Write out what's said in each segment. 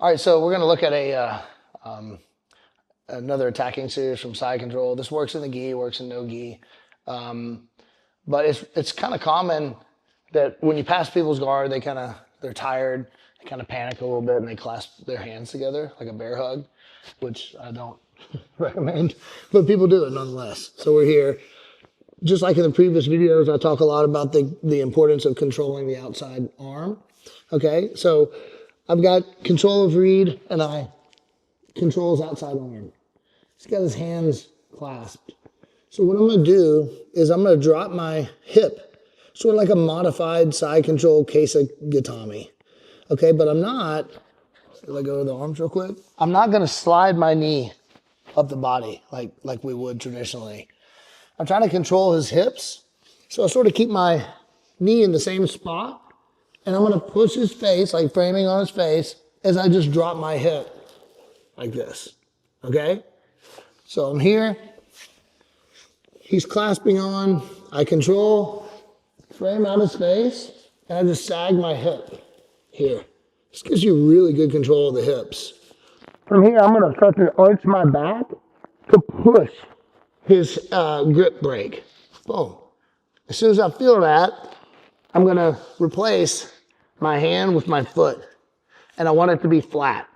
All right, so we're going to look at another attacking series from side control. This works in the gi, works in no gi. But it's kind of common that when you pass people's guard, they're tired, they kind of panic a little bit, and they clasp their hands together like a bear hug, which I don't recommend, but people do it nonetheless. So we're here. Just like in the previous videos, I talk a lot about the importance of controlling the outside arm. Okay, so I've got control of Reed, and I control his outside arm. He's got his hands clasped. So what I'm going to do is I'm going to drop my hip, sort of like a modified side control kesa gatame. Okay, but I'm not, let go of the arms real quick. I'm not going to slide my knee up the body like we would traditionally. I'm trying to control his hips. So I sort of keep my knee in the same spot, and I'm going to push his face, like framing on his face, as I just drop my hip like this. Okay? So I'm here. He's clasping on. I control, frame out his face, and I just sag my hip here. This gives you really good control of the hips. From here, I'm going to start to arch my back to push his grip break. Boom. As soon as I feel that, I'm going to replace my hand with my foot. And I want it to be flat.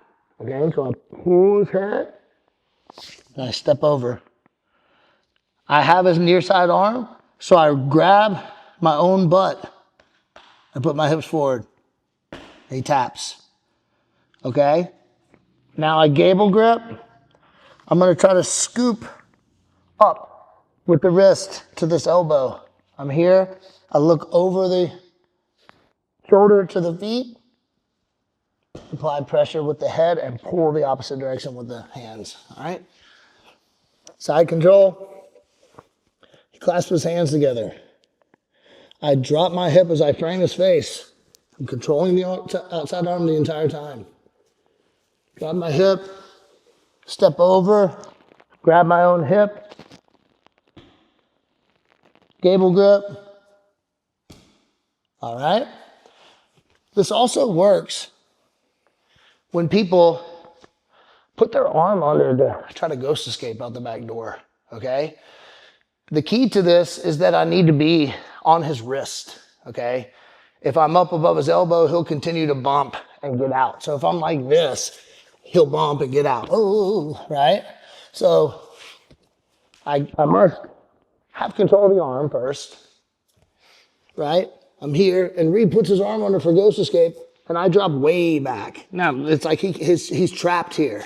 Okay, so I pull his head, and I step over. I have his near side arm, so I grab my own butt and put my hips forward. He taps. Okay? Now I gable grip. I'm going to try to scoop up with the wrist to this elbow. I'm here. I look over the shoulder to the feet. Apply pressure with the head and pull the opposite direction with the hands. All right? Side control. He clasps his hands together. I drop my hip as I frame his face. I'm controlling the outside arm the entire time. Drop my hip, step over, grab my own hip, gable grip. All right? This also works when people put their arm under to try to ghost escape out the back door, okay? The key to this is that I need to be on his wrist, okay? If I'm up above his elbow, he'll continue to bump and get out. So if I'm like this, he'll bump and get out. Oh, right? So I must have control of the arm first, right? I'm here, and Reed puts his arm under for ghost escape, and I drop way back. Now, it's like he's trapped here.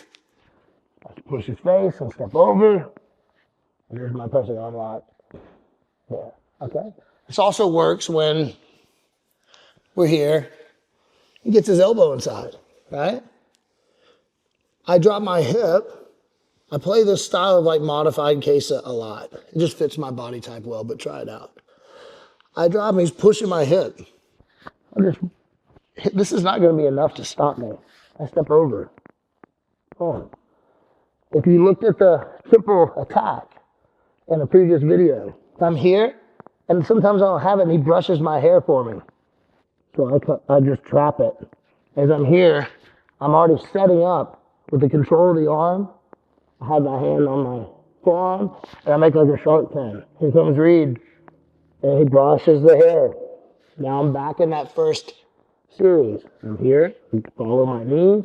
I push his face and step over. And there's my pressing arm lock. Yeah, okay? This also works when we're here. He gets his elbow inside, right? I drop my hip. I play this style of like modified kesa a lot. It just fits my body type well, but try it out. I drop him, he's pushing my hip. This is not going to be enough to stop me. I step over. Boom. If you looked at the triple attack in a previous video, I'm here, and sometimes I don't have it, and he brushes my hair for me. So I just trap it. As I'm here, I'm already setting up with the control of the arm. I have my hand on my forearm, and I make like a shark fin. Here comes Reed, and he brushes the hair. Now I'm back in that first series. I'm here, you can follow my knees.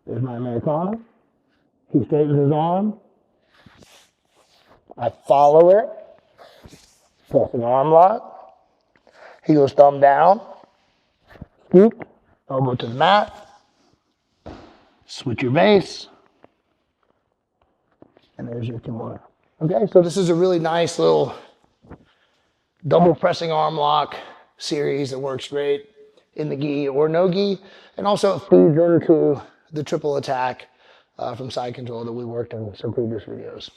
There's my Americana. He straightens his arm. I follow it. Press an arm lock. He goes thumb down. Scoop. Elbow to the mat. Switch your base. And there's your kimura. Okay, so this is a really nice little double pressing arm lock series that works great in the gi or no gi, and also it feeds into the triple attack from side control that we worked in some previous videos.